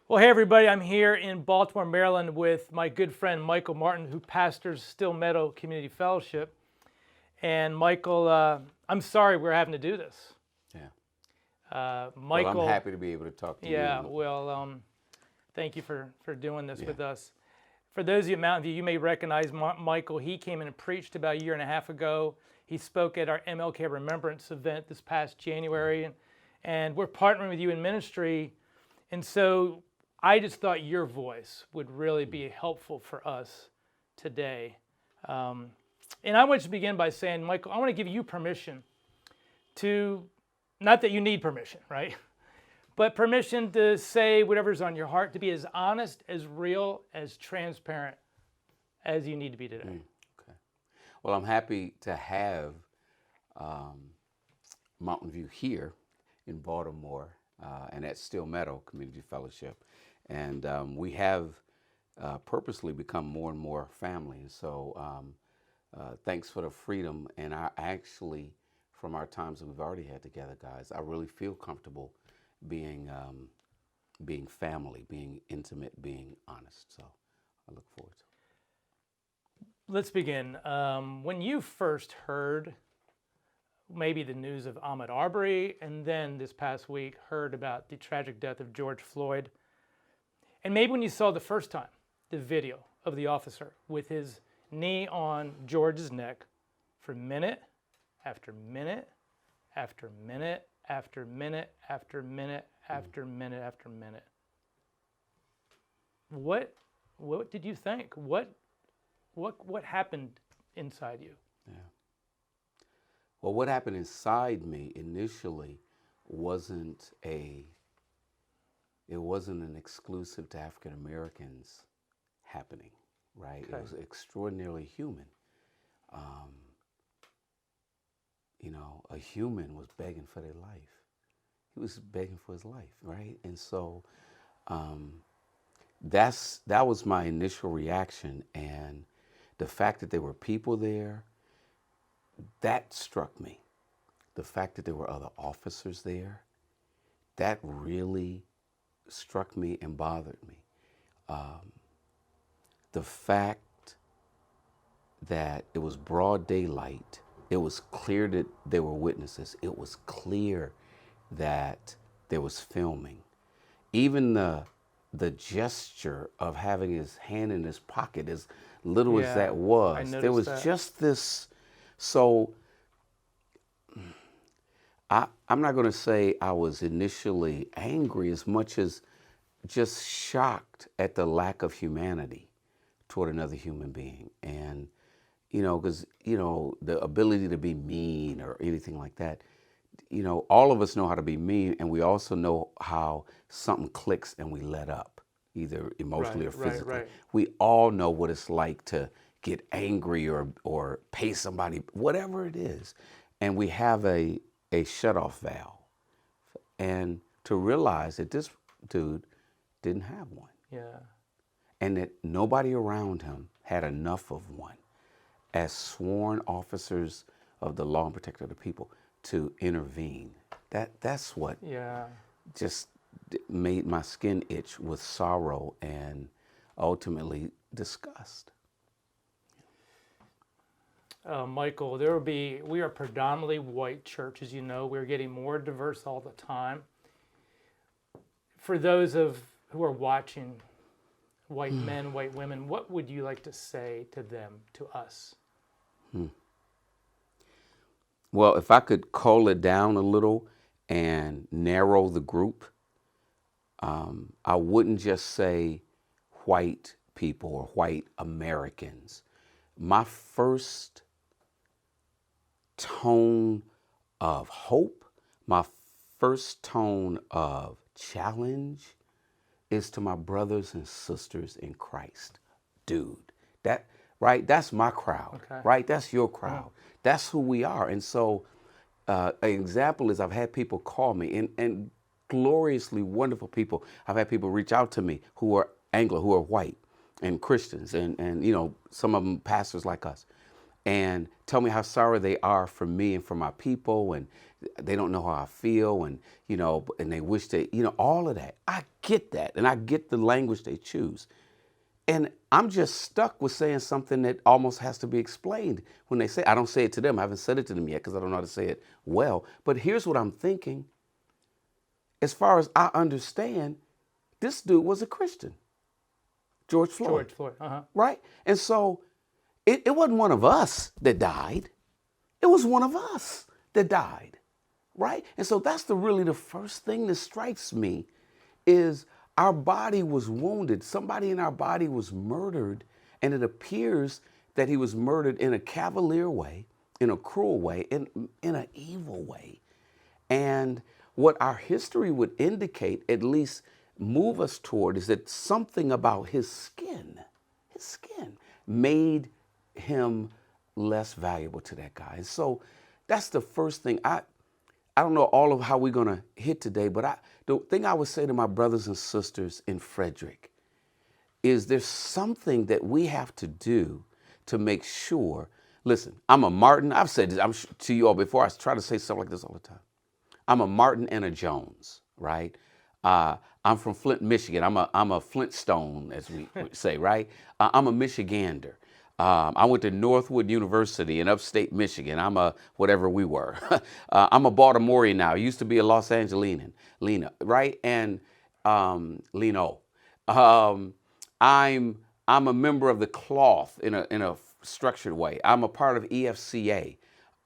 Well, hey everybody, I'm here in Baltimore, Maryland with my good friend Michael Martin, who pastors Stillmeadow Community Fellowship. And Michael, I'm sorry we're having to do this. Yeah. Well, I'm Michael, happy to be able to talk to yeah, you. well, thank you for doing this Yeah. with us. For those of you at Mountain View, you may recognize Michael. He came in and preached about a year and a half ago. He spoke at our MLK Remembrance event this past January, and we're partnering with you in ministry. And so I just thought your voice would really be helpful for us today. And I want to begin by saying, Michael, I want to give you permission to, not that you need permission, right? But permission to say whatever's on your heart, to be as honest, as real, as transparent as you need to be today. Okay. Well, I'm happy to have Mountain View here in Baltimore and at Stillmeadow Community Fellowship. And we have purposely become more and more family. And so thanks for the freedom. And I actually, from our times that we've already had together, guys, I really feel comfortable being being family, being intimate, being honest. So I look forward to it. Let's begin. When you first heard maybe the news of Ahmaud Arbery, and then this past week heard about the tragic death of George Floyd, and maybe when you saw the first time the video of the officer with his knee on George's neck for minute after minute after minute after minute after minute after minute after minute, what did you think? What happened inside you? Yeah. Well, what happened inside me initially wasn't it wasn't an exclusive to African Americans happening, right? Okay. It was extraordinarily human. A human was begging for their life. He was begging for his life, right? And so that was my initial reaction, and the fact that there were people there, that struck me. The fact that there were other officers there, that really struck me and bothered me. The fact that it was broad daylight, it was clear that there were witnesses. It was clear that there was filming. Even the gesture of having his hand in his pocket, as little as that was, there was just this. So I'm not going to say I was initially angry as much as just shocked at the lack of humanity toward another human being. And, because, the ability to be mean or anything like that, all of us know how to be mean, and we also know how something clicks and we let up, either emotionally or physically. Right. We all know what it's like to get angry or pay somebody, whatever it is. And we have a shut-off valve. And to realize that this dude didn't have one. Yeah. And that nobody around him had enough of one, as sworn officers of the law and protector of the people, to intervene. That's what just made my skin itch with sorrow and ultimately disgust. Michael, we are predominantly white church, as you know. We're getting more diverse all the time. For those who are watching, white men, white women, what would you like to say to them, to us? Well, if I could cull it down a little and narrow the group, I wouldn't just say white people or white Americans. My first tone of hope, my first tone of challenge is to my brothers and sisters in Christ. Dude, that's my crowd, Okay. right? That's your crowd. That's who we are. And so an example is I've had people call me, and gloriously wonderful people. I've had people reach out to me who are Anglo, who are white and Christians, and some of them pastors like us. and tell me how sorry they are for me and for my people, and they don't know how I feel, and and they wish they, all of that. I get that, and I get the language they choose. And I'm just stuck with saying something that almost has to be explained when they say. I don't say it to them. I haven't said it to them yet because I don't know how to say it well. But here's what I'm thinking. As far as I understand, this dude was a Christian, George Floyd. George Floyd, Right? And so it wasn't one of us that died. It was one of us that died. Right? And so that's really the first thing that strikes me is our body was wounded. Somebody in our body was murdered, and it appears that he was murdered in a cavalier way, in a cruel way, in an evil way. And what our history would indicate, at least move us toward, is that something about his skin made him less valuable to that guy. And so that's the first thing. I don't know all of how we're going to hit today, but the thing I would say to my brothers and sisters in Frederick is there's something that we have to do to make sure. Listen, I'm a Martin. I've said this to you all before. I try to say stuff like this all the time. I'm a Martin and a Jones, right? I'm from Flint, Michigan. I'm a Flintstone, as we say, right? I'm a Michigander. I went to Northwood University in upstate Michigan. I'm a whatever we were. I'm a Baltimorean now. I used to be a Los Angelinian, Lena, right? And Leno. I'm a member of the cloth in a structured way. I'm a part of EFCA.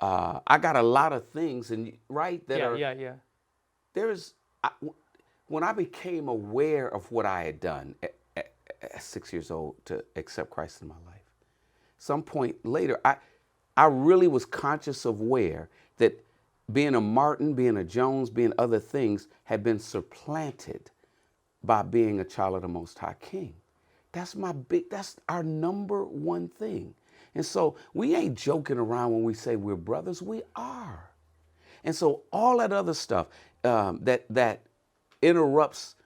I got a lot of things, and right that are. Yeah. When I became aware of what I had done at 6 years old to accept Christ in my life. Some point later, I really was conscious of where that being a Martin, being a Jones, being other things had been supplanted by being a child of the Most High King. That's our number one thing. And so we ain't joking around when we say we're brothers. We are. And so all that other stuff that interrupts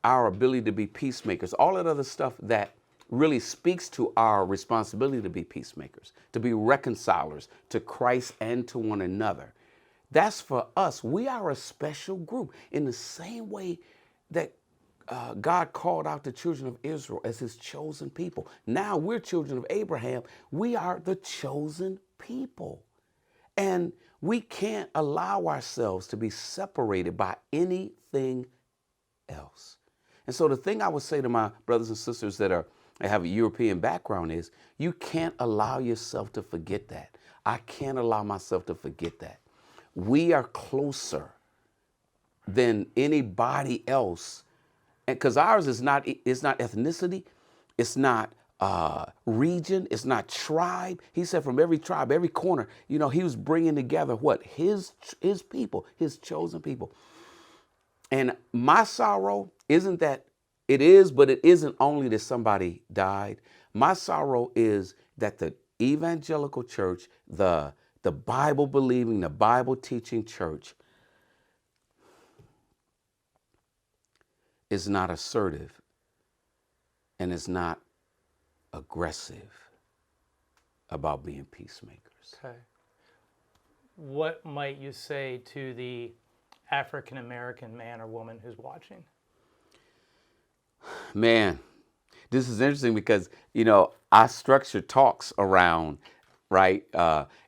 our ability to be peacemakers, all that other stuff that really speaks to our responsibility to be peacemakers, to be reconcilers to Christ and to one another. That's for us. We are a special group in the same way that God called out the children of Israel as his chosen people. Now we're children of Abraham. We are the chosen people. And we can't allow ourselves to be separated by anything else. And so the thing I would say to my brothers and sisters that have a European background is you can't allow yourself to forget that. I can't allow myself to forget that. We are closer than anybody else. And because ours is not ethnicity, it's not region, it's not tribe. He said from every tribe, every corner, he was bringing together what? His people, his chosen people. And my sorrow isn't that it is, but it isn't only that somebody died. My sorrow is that the evangelical church, the Bible believing, the Bible teaching church is not assertive and is not aggressive about being peacemakers. Okay. What might you say to the African American man or woman who's watching? Man, this is interesting because, I structure talks around, right?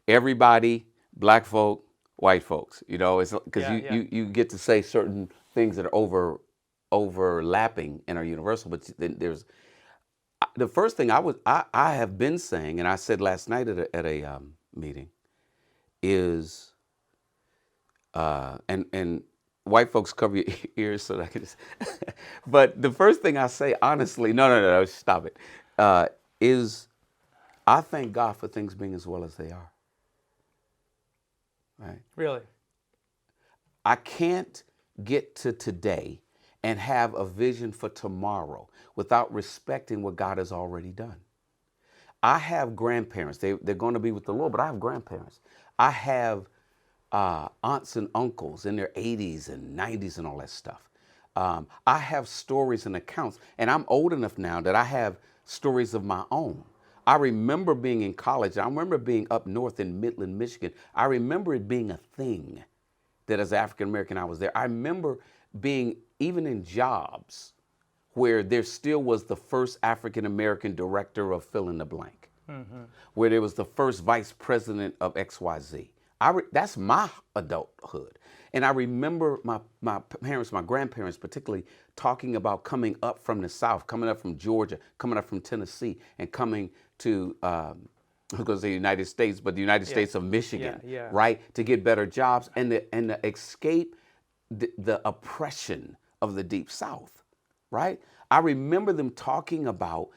Everybody, black folk, white folks, it's because you get to say certain things that are overlapping and are universal, but then there's the first thing I have been saying, and I said last night at a meeting, is and white folks cover your ears so that I can just. But the first thing I say, honestly, no, stop it, is I thank God for things being as well as they are. Right? Really? I can't get to today and have a vision for tomorrow without respecting what God has already done. I have grandparents. They're going to be with the Lord, but I have grandparents. I have aunts and uncles in their 80s and 90s and all that stuff. I have stories and accounts, and I'm old enough now that I have stories of my own. I remember being in college. I remember being up north in Midland, Michigan. I remember it being a thing that as African American I was there. I remember being even in jobs where there still was the first African American director of fill in the blank, where there was the first vice president of XYZ. That's my adulthood. And I remember my parents, my grandparents particularly, talking about coming up from the South, coming up from Georgia, coming up from Tennessee, and coming to, I was going to say United States, but the United States of Michigan, right, to get better jobs and to escape the oppression of the Deep South, right? I remember them talking about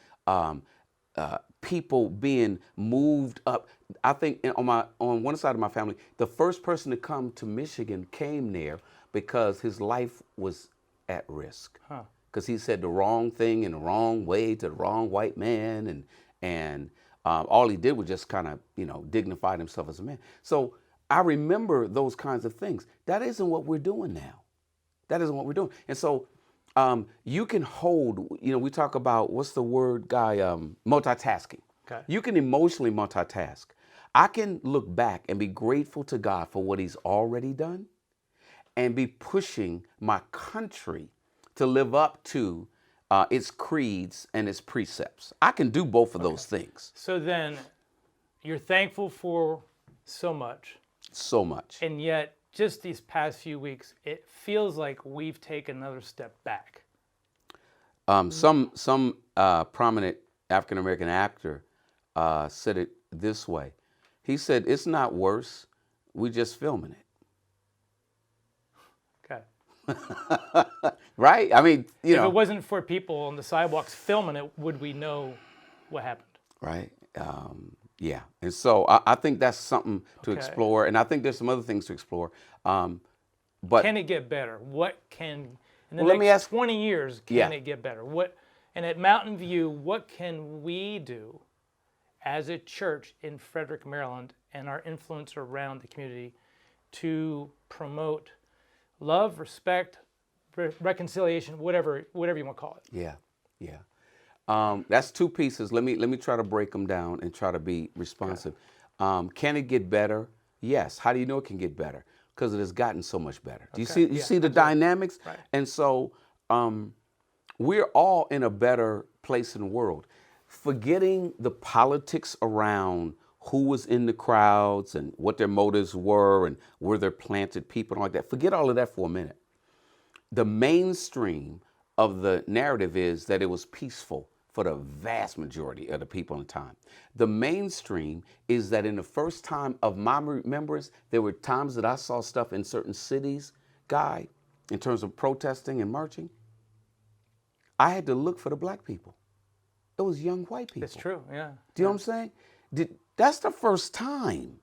people being moved up. I think on one side of my family, the first person to come to Michigan came there because his life was at risk. Because he said the wrong thing in the wrong way to the wrong white man, and all he did was just kind of, dignify himself as a man. So I remember those kinds of things. That isn't what we're doing now. That isn't what we're doing. And so you can hold, we talk about, what's the word, guy, multitasking. Okay. You can emotionally multitask. I can look back and be grateful to God for what he's already done and be pushing my country to live up to its creeds and its precepts. I can do both of those things. So then you're thankful for so much. So much. And yet, just these past few weeks, it feels like we've taken another step back. Some prominent African-American actor said it this way. He said, "It's not worse. We're just filming it." Okay. Right? I mean, if it wasn't for people on the sidewalks filming it, would we know what happened? Right. Yeah. And so I think that's something to explore. And I think there's some other things to explore. But can it get better? What can, in the let me next ask, 20 years, can it get better? And at Mountain View, what can we do as a church in Frederick, Maryland, and our influence around the community to promote love, respect, reconciliation, whatever you want to call it? Yeah. That's two pieces. Let me try to break them down and try to be responsive. Can it get better? Yes. How do you know it can get better? Because it has gotten so much better. Do you see the absolutely. dynamics? Right. And so we're all in a better place in the world. Forgetting the politics around who was in the crowds and what their motives were and where they're planted people and like that. Forget all of that for a minute. The mainstream of the narrative is that it was peaceful for the vast majority of the people in the time. The mainstream is that in the first time of my remembrance, there were times that I saw stuff in certain cities, Guy, in terms of protesting and marching. I had to look for the black people. It was young white people. That's true, yeah. Do you know what I'm saying? That's the first time,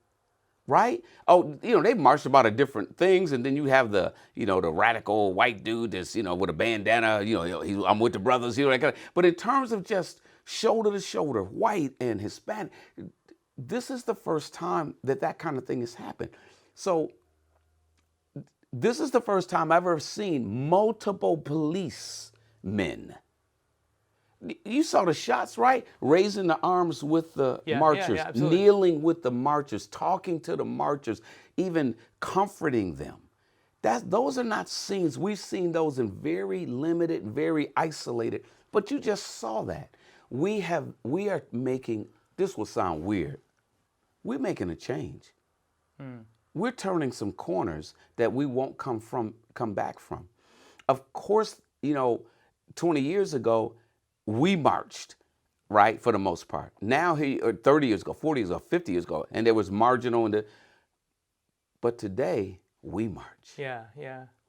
right? Oh, they marched about different things, and then you have the radical white dude that's, with a bandana, I'm with the brothers, that kind of. But in terms of just shoulder to shoulder, white and Hispanic, this is the first time that kind of thing has happened. So this is the first time I've ever seen multiple policemen. You saw the shots, right? Raising the arms with the marchers, kneeling with the marchers, talking to the marchers, even comforting them. Those are not scenes. We've seen those in very limited, very isolated, but you just saw that. We are making, this will sound weird, we're making a change. We're turning some corners that we won't come back from. Of course, 20 years ago, we marched, right, for the most part. Now, 30 years ago, 40 years ago, 50 years ago, and there was marginal. But today, we march. Yeah.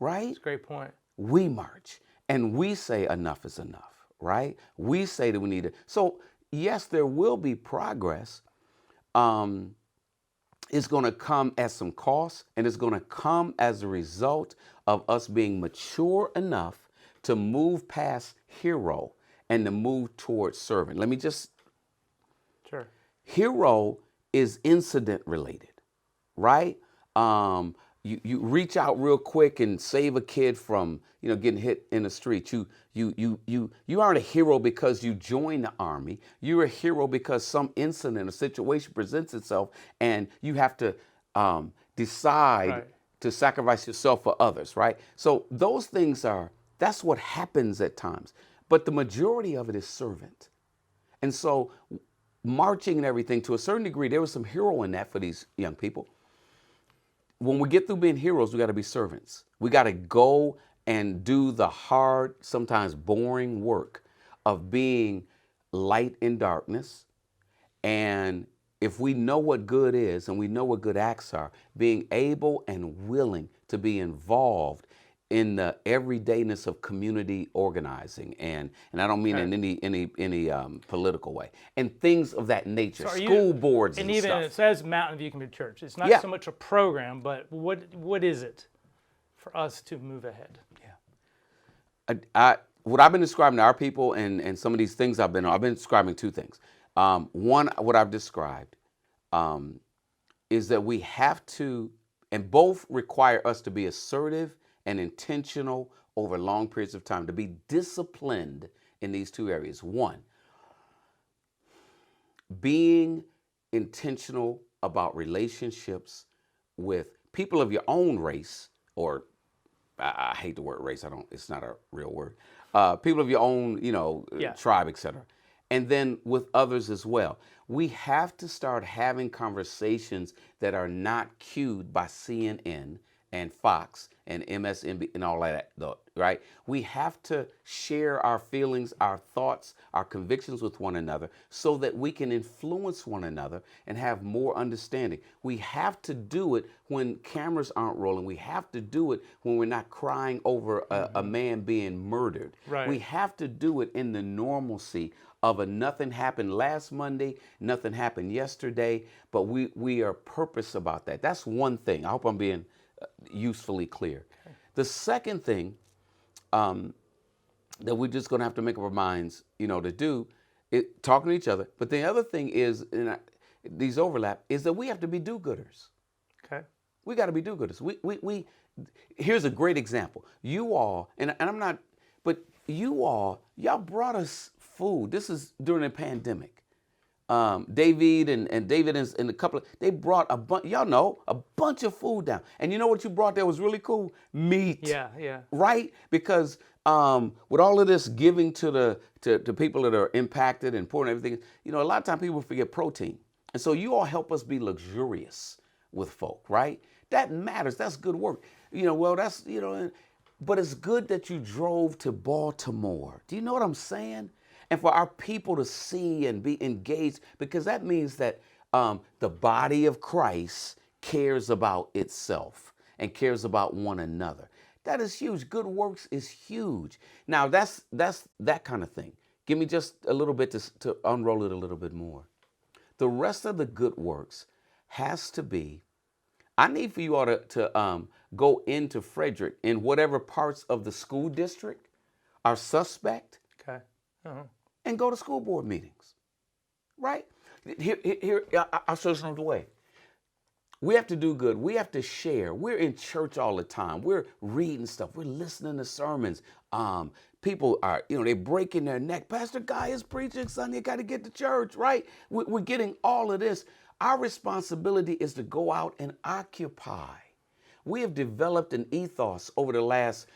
Right? That's a great point. We march. And we say enough is enough, right? We say that we need it. So, yes, there will be progress. It's going to come at some cost, and it's going to come as a result of us being mature enough to move past hero and to move towards servant. Let me just. Sure. Hero is incident related, right? you reach out real quick and save a kid from getting hit in the street. You aren't a hero because you joined the Army. You're a hero because some incident or situation presents itself, and you have to decide Right. to sacrifice yourself for others, right? So those things that's what happens at times. But the majority of it is servant. And so marching and everything, to a certain degree, there was some hero in that for these young people. When we get through being heroes, we got to be servants. We got to go and do the hard, sometimes boring work of being light in darkness. And if we know what good is and we know what good acts are, being able and willing to be involved in the everydayness of community organizing, and I don't mean in any political way, and things of that nature, So school boards and even stuff. it says Mountain View Community Church. It's not so much a program, but what is it for us to move ahead? What I've been describing to our people and some of these things I've been describing two things. One, what I've described is that we have to, and both require us to be assertive and intentional over long periods of time, to be disciplined in these two areas. One, being intentional about relationships with people of your own race, or I hate the word race. It's not a real word. People of your own, tribe, etc. And then with others as well. We have to start having conversations that are not cued by CNN and Fox and MSNBC and all that, right? We have to share our feelings, our thoughts, our convictions with one another so that we can influence one another and have more understanding. We have to do it when cameras aren't rolling. We have to do it when we're not crying over a man being murdered. Right. We have to do it in the normalcy of nothing happened last Monday, nothing happened yesterday, but we are purpose about that. That's one thing. I hope I'm being usefully clear. Okay. The second thing that we're just going to have to make up our minds, to do, talking to each other. But the other thing is, these overlap, is that we have to be do-gooders. Okay. We got to be do-gooders. We here's a great example. You all, and I'm not, but y'all brought us food. This is during the pandemic. David and David and a couple they brought a bunch of food down. And you know what you brought there was really cool? Meat. Yeah. Right? Because with all of this giving to people that are impacted and poor and everything, a lot of times people forget protein. And so you all help us be luxurious with folk, right? That matters. That's good work. But it's good that you drove to Baltimore. Do you know what I'm saying? And for our people to see and be engaged, because that means that the body of Christ cares about itself and cares about one another. That is huge. Good works is huge. Now, that's that kind of thing. Give me just a little bit to unroll it a little bit more. The rest of the good works has to be, I need for you all to go into Frederick in whatever parts of the school district are suspect. Okay. Uh-huh. And go to school board meetings, right? Here, I'll show you some of the way. We have to do good. We have to share. We're in church all the time. We're reading stuff. We're listening to sermons. People are, they're breaking their neck. Pastor Guy is preaching Sunday. You got to get to church, right? We're getting all of this. Our responsibility is to go out and occupy. We have developed an ethos over the last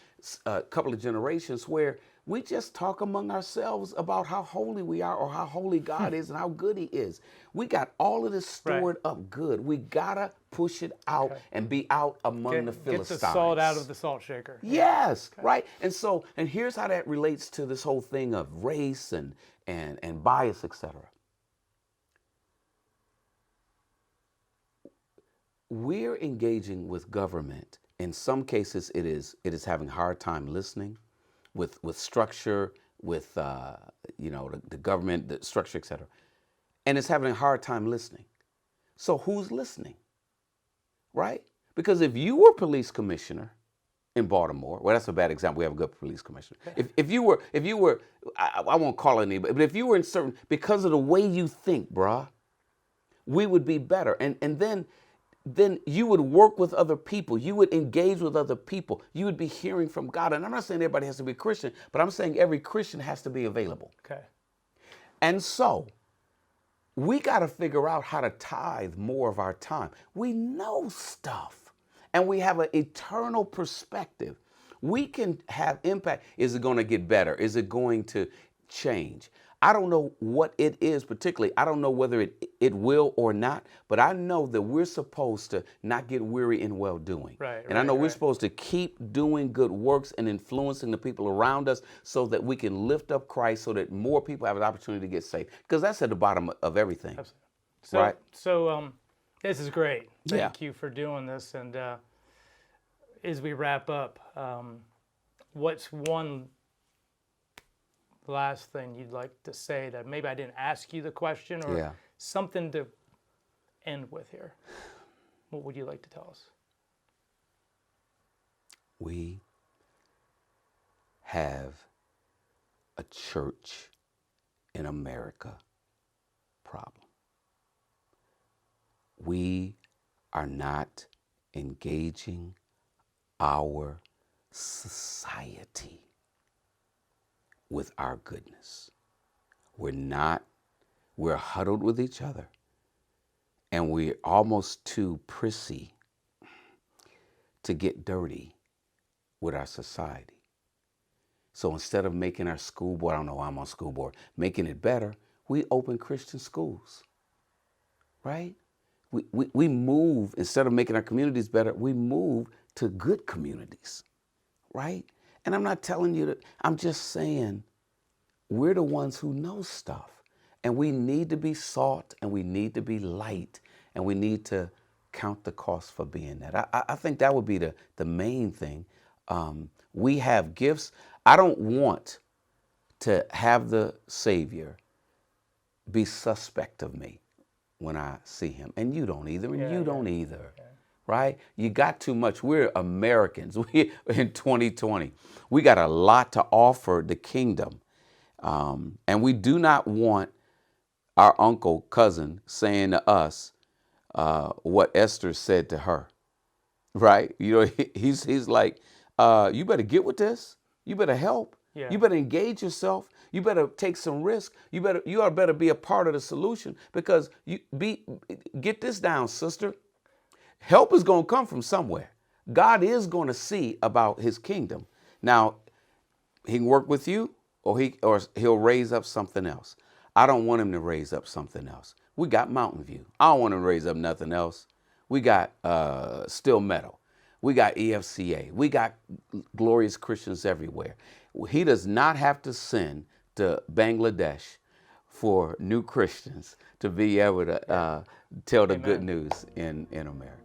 couple of generations where we just talk among ourselves about how holy we are or how holy God is and how good he is. We got all of this stored up good. We got to push it out and be out among the Philistines. Get the salt out of the salt shaker. Yes, right. And here's how that relates to this whole thing of race and bias, etc. We're engaging with government. In some cases, it is having a hard time listening. With structure, with the government, the structure, et cetera. And it's having a hard time listening. So who's listening? Right? Because if you were police commissioner in Baltimore, well, that's a bad example. We have a good police commissioner. If you were, I won't call it anybody, but if you were in certain, because of the way you think, bruh, we would be better. And then then you would work with other people. You would engage with other people. You would be hearing from God. And I'm not saying everybody has to be a Christian, but I'm saying every Christian has to be available. Okay. And so we got to figure out how to tithe more of our time. We know stuff and we have an eternal perspective. We can have impact. Is it going to get better? Is it going to change? I don't know what it is particularly. I don't know whether it will or not, but I know that we're supposed to not get weary in well doing. Right, and I know we're right. supposed to keep doing good works and influencing the people around us so that we can lift up Christ so that more people have an opportunity to get saved. Because that's at the bottom of everything. Absolutely. So, Right. So this is great. Yeah. Thank you for doing this. And as we wrap up, what's one last thing you'd like to say that maybe I didn't ask you the question, or Yeah. something to end with here? What would you like to tell us? We have a church in America problem. We are not engaging our society with our goodness. We're huddled with each other, and we're almost too prissy to get dirty with our society. So instead of making our school board, I don't know why I'm on school board, making it better, we open Christian schools, right? We move, instead of making our communities better, we move to good communities, right? And I'm not telling you that, I'm just saying we're the ones who know stuff. And we need to be salt, and we need to be light, and we need to count the cost for being that. I think that would be the main thing. We have gifts. I don't want to have the Savior be suspect of me when I see him. And you don't either, and you don't either. Yeah. Right? You got too much. We're Americans. We in 2020. We got a lot to offer the kingdom. And we do not want our uncle, cousin saying to us what Esther said to her. Right? You know, he's like, you better get with this. You better help. Yeah. You better engage yourself. You better take some risk. You better be a part of the solution, because get this down, sister. Help is going to come from somewhere. God is going to see about his kingdom. Now, he can work with you, or he'll raise up something else. I don't want him to raise up something else. We got Mountain View. I don't want him to raise up nothing else. We got Stillmeadow. We got EFCA. We got glorious Christians everywhere. He does not have to send to Bangladesh for new Christians to be able to tell the good news in America.